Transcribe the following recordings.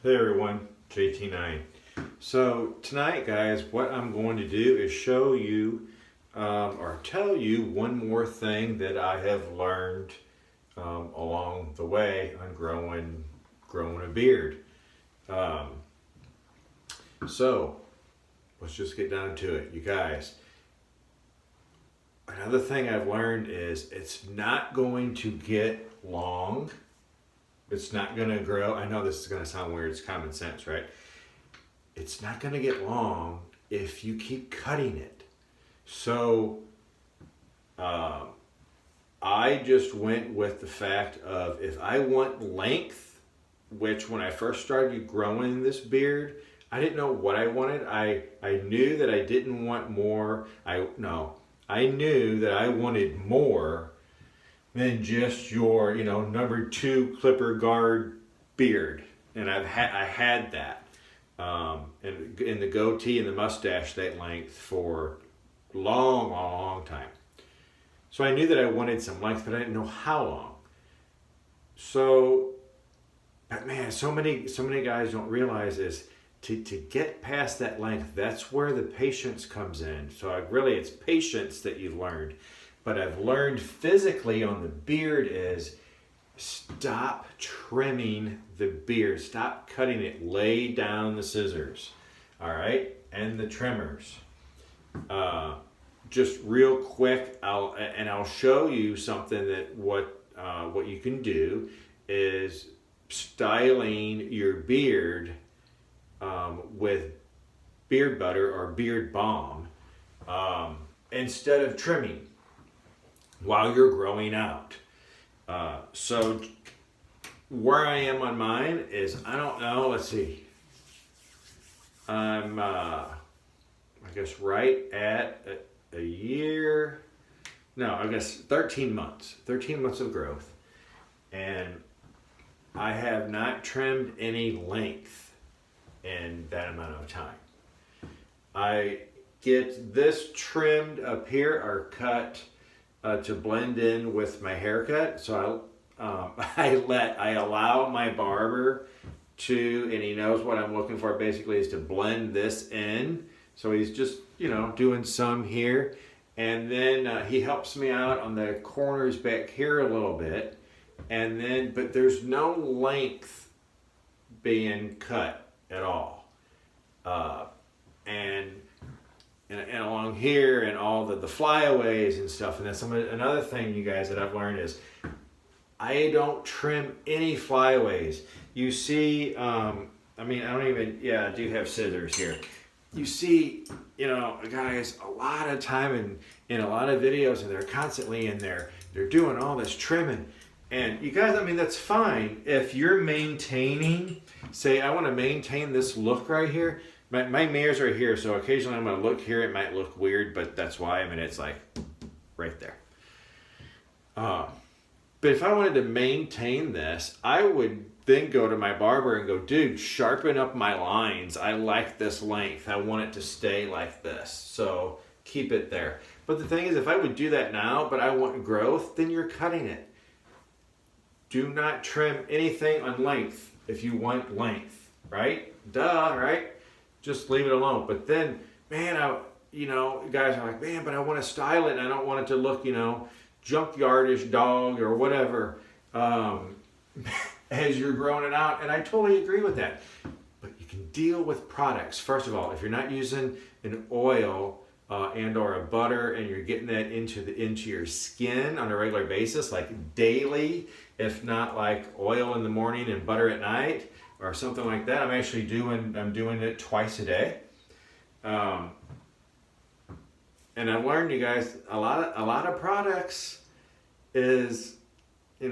Hey everyone, JT9. So tonight, guys, what I'm going to do is show you or tell you one more thing that I have learned along the way on growing a beard. Um, so let's just get down to it, you guys. Another thing I've learned is it's not going to get long. It's not going to grow. I know this is going to sound weird. It's common sense, right? It's not going to get long if you keep cutting it. So I just went with the fact of if I want length, which when I first started growing this beard, I didn't know what I wanted. I knew that I didn't want more. I knew that I wanted more than just your, number 2 clipper guard beard. And I had that. And in the goatee and the mustache, that length for long time. So I knew that I wanted some length, but I didn't know how long. So, but man, so many guys don't realize is to get past that length, that's where the patience comes in. So it's patience that you've learned. But I've learned physically on the beard is stop trimming the beard. Stop cutting it. Lay down the scissors. All right? And the trimmers. Just real quick, I'll show you something that what you can do is styling your beard with beard butter or beard balm instead of trimming while you're growing out. So where I am on mine is, I don't know, let's see. I'm, I guess right at a year, no, I guess 13 months of growth. And I have not trimmed any length in that amount of time. I get this trimmed up here or cut to blend in with my haircut. So I allow my barber to, and he knows what I'm looking for basically, is to blend this in. So he's just, doing some here. And then he helps me out on the corners back here a little bit. And then, but there's no length being cut at all. And along here and all the flyaways and stuff. And that's another thing, you guys, that I've learned is I don't trim any flyaways. You see, I do have scissors here. You see, guys, a lot of time in a lot of videos, and they're constantly in there. They're doing all this trimming. And you guys, that's fine. If you're maintaining, say, I want to maintain this look right here. My mirrors are here, so occasionally I'm going to look here. It might look weird, but that's why. It's like right there. But if I wanted to maintain this, I would then go to my barber and go, dude, sharpen up my lines. I like this length. I want it to stay like this. So keep it there. But the thing is, if I would do that now, but I want growth, then you're cutting it. Do not trim anything on length if you want length, right? Duh, right? Just leave it alone. But then, man, guys are like, man, but I want to style it and I don't want it to look, junkyardish dog or whatever as you're growing it out. And I totally agree with that. But you can deal with products. First of all, if you're not using an oil and or a butter and you're getting that into your skin on a regular basis, like daily, if not like oil in the morning and butter at night or something like that, I'm doing it twice a day. And I've learned, you guys, a lot of products is, a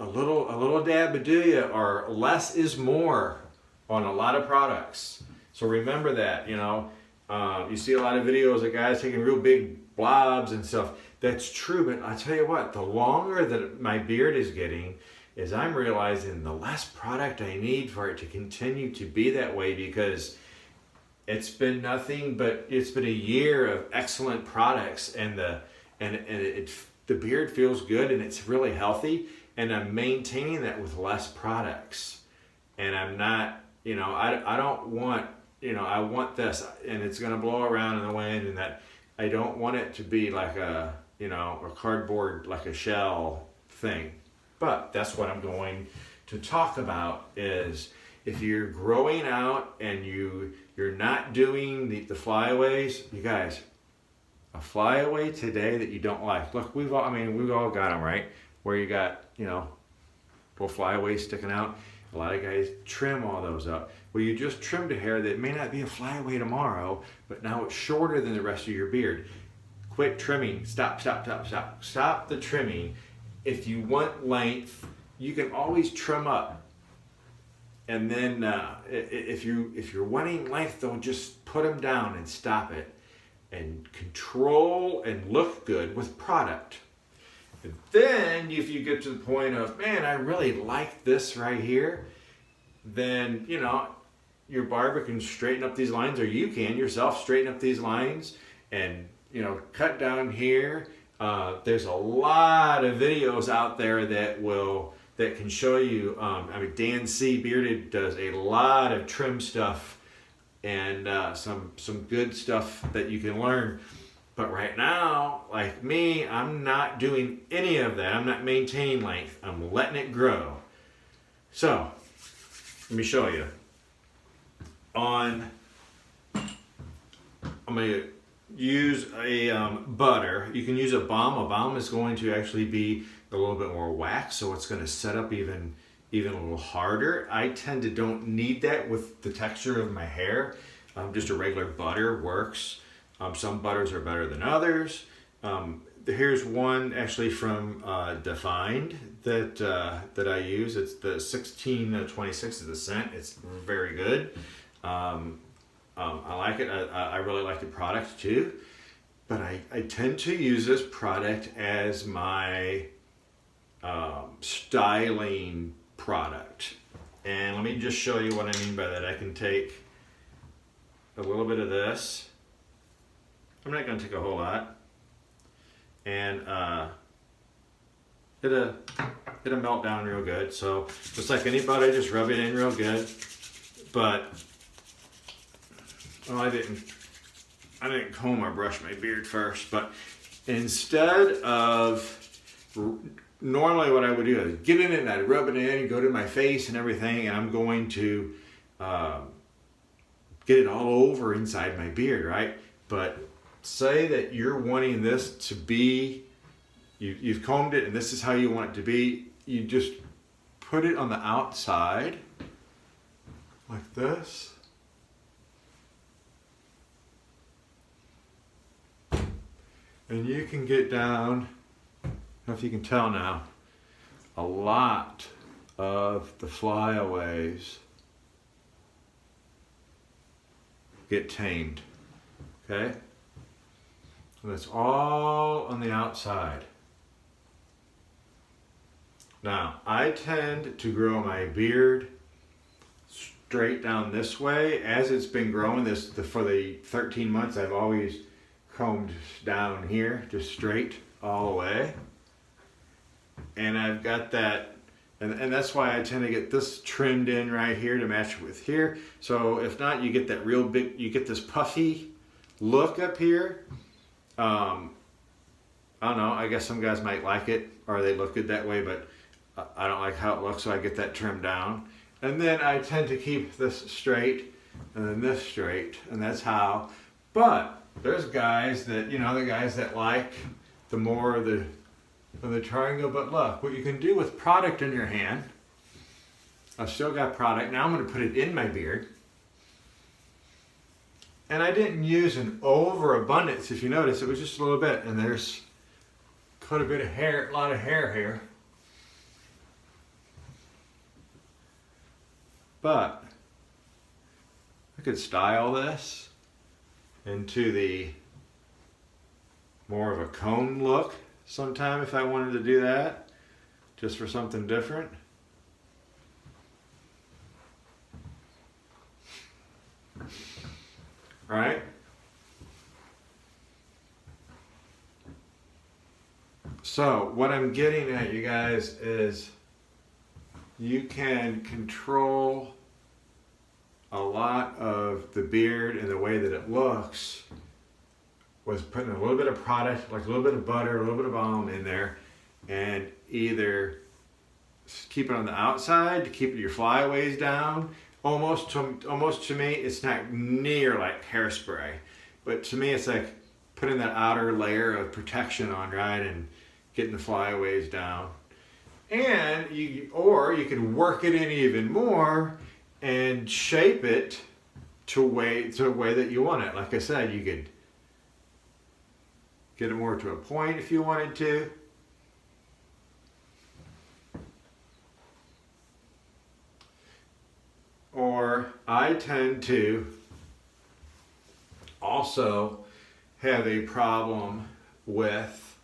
little dab of do ya, or less is more on a lot of products. So remember that, you see a lot of videos of guys taking real big blobs and stuff. That's true, but I tell you what, the longer that my beard is getting, is I'm realizing the less product I need for it to continue to be that way, because it's been a year of excellent products, and the beard feels good and it's really healthy, and I'm maintaining that with less products. and I'm not, I don't want, I want this, and it's going to blow around in the wind, and that I don't want it to be like a, a cardboard, like a shell thing. But that's what I'm going to talk about is if you're growing out and you're not doing the flyaways, you guys, a flyaway today that you don't like. Look, we've all got them, right? Where you got, little flyaways sticking out. A lot of guys trim all those up. Well, you just trimmed a hair that may not be a flyaway tomorrow, but now it's shorter than the rest of your beard. Quit trimming. Stop the trimming. If you want length, you can always trim up. And then if you're wanting length, though, just put them down and stop it. And control and look good with product. And then if you get to the point of, man, I really like this right here, then, your barber can straighten up these lines, or you can yourself straighten up these lines and, cut down here. There's a lot of videos out there that can show you, Dan C. Bearded does a lot of trim stuff and some good stuff that you can learn. But right now, like me, I'm not doing any of that. I'm not maintaining length. I'm letting it grow. So, let me show you. I'm going to use a butter. You can use a balm. A balm is going to actually be a little bit more wax, so it's going to set up even a little harder. I tend to don't need that with the texture of my hair. Just a regular butter works. Some butters are better than others. Here's one actually from Defined that I use. It's the 1626 is the scent. It's very good. I like it. I really like the product too. But I tend to use this product as my styling product. And let me just show you what I mean by that. I can take a little bit of this. I'm not going to take a whole lot. And it'll melt down real good. So just like any butter, just rub it in real good. But I didn't comb or brush my beard first. But instead of normally what I would do is get in it and I'd rub it in and go to my face and everything, and I'm going to get it all over inside my beard, right? But say that you're wanting this to be, you've combed it and this is how you want it to be. You just put it on the outside like this. And you can get down, I don't know if you can tell now, a lot of the flyaways get tamed, okay? And it's all on the outside. Now, I tend to grow my beard straight down this way. As it's been growing for the 13 months, I've always combed down here, just straight all the way. And I've got that, and that's why I tend to get this trimmed in right here to match with here. So if not, you get that real big, you get this puffy look up here. I don't know, I guess some guys might like it, or they look good that way, but I don't like how it looks, so I get that trimmed down. And then I tend to keep this straight, and then this straight, and that's how. But there's guys that, the guys that like the more of the triangle. But look, what you can do with product in your hand, I've still got product. Now I'm going to put it in my beard. And I didn't use an overabundance. If you notice, it was just a little bit. And there's quite a bit of hair, a lot of hair here. But I could style this into the more of a cone look sometime if I wanted to do that, just for something different. Right? So what I'm getting at, you guys, is you can control a lot of the beard and the way that it looks with putting a little bit of product, like a little bit of butter, a little bit of balm in there, and either keep it on the outside to keep your flyaways down. Almost to me, it's not near like hairspray, but to me, it's like putting that outer layer of protection on, right, and getting the flyaways down. And you could work it in even more and shape it to a way that you want it. Like I said, you could get it more to a point if you wanted to. Or I tend to also have a problem with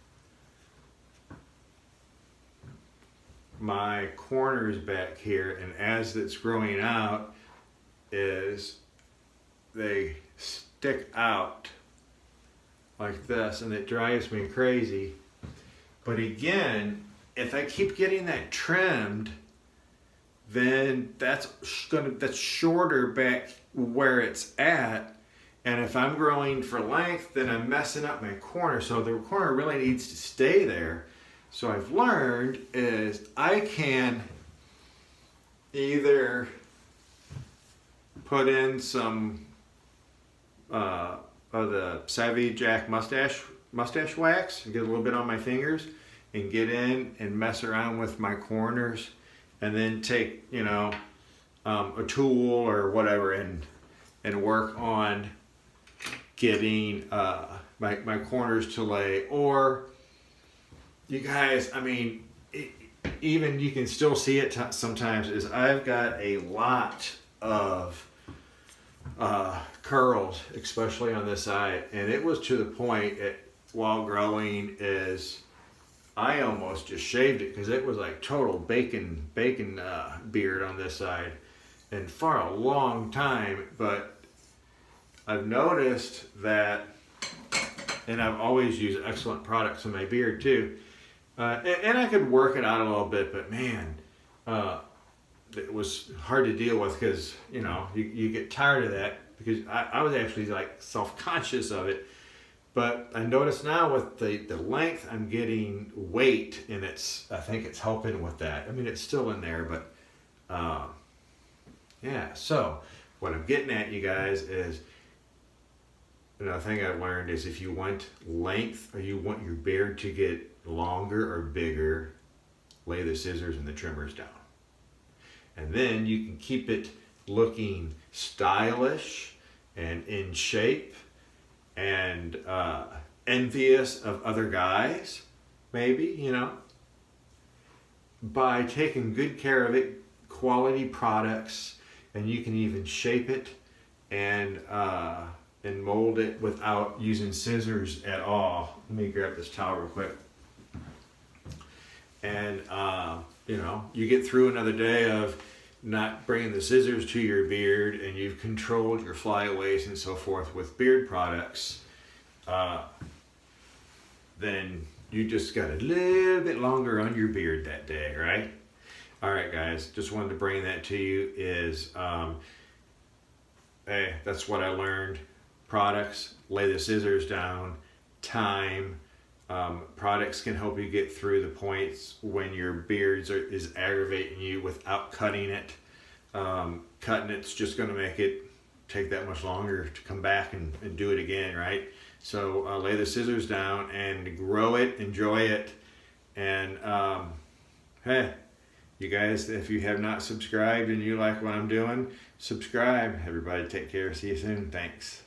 my corners back here, and as it's growing out, is they stick out like this, and it drives me crazy. But again, if I keep getting that trimmed, then that's shorter back where it's at. And if I'm growing for length, then I'm messing up my corner. So the corner really needs to stay there. So I've learned is I can either put in some of the SavvyJack mustache wax and get a little bit on my fingers and get in and mess around with my corners, and then take, you know, a tool or whatever and work on getting my corners to lay. Or you guys, I mean, even you can still see it sometimes, is I've got a lot of curls, especially on this side, and it was to the point while growing is I almost just shaved it because it was like total bacon beard on this side, and for a long time. But I've noticed that, and I've always used excellent products in my beard too, and I could work it out a little bit, but man, it was hard to deal with because, you know, you get tired of that, because I was actually like self-conscious of it. But I notice now with the length, I'm getting weight, and I think it's helping with that. I mean, it's still in there, but yeah. So what I'm getting at, you guys, is another thing I've learned is if you want length or you want your beard to get longer or bigger, lay the scissors and the trimmers down. And then you can keep it looking stylish and in shape and envious of other guys, maybe, you know, by taking good care of it, quality products, and you can even shape it and mold it without using scissors at all. Let me grab this towel real quick. And you know, you get through another day of not bringing the scissors to your beard, and you've controlled your flyaways and so forth with beard products, then you just got a little bit longer on your beard that day, right? All right, guys, just wanted to bring that to you. Is hey, that's what I learned. Products, lay the scissors down, time. Products can help you get through the points when your beard is aggravating you without cutting it. Cutting it's just going to make it take that much longer to come back and do it again, right? So lay the scissors down and grow it, enjoy it. And hey, you guys, if you have not subscribed and you like what I'm doing, subscribe. Everybody take care. See you soon. Thanks.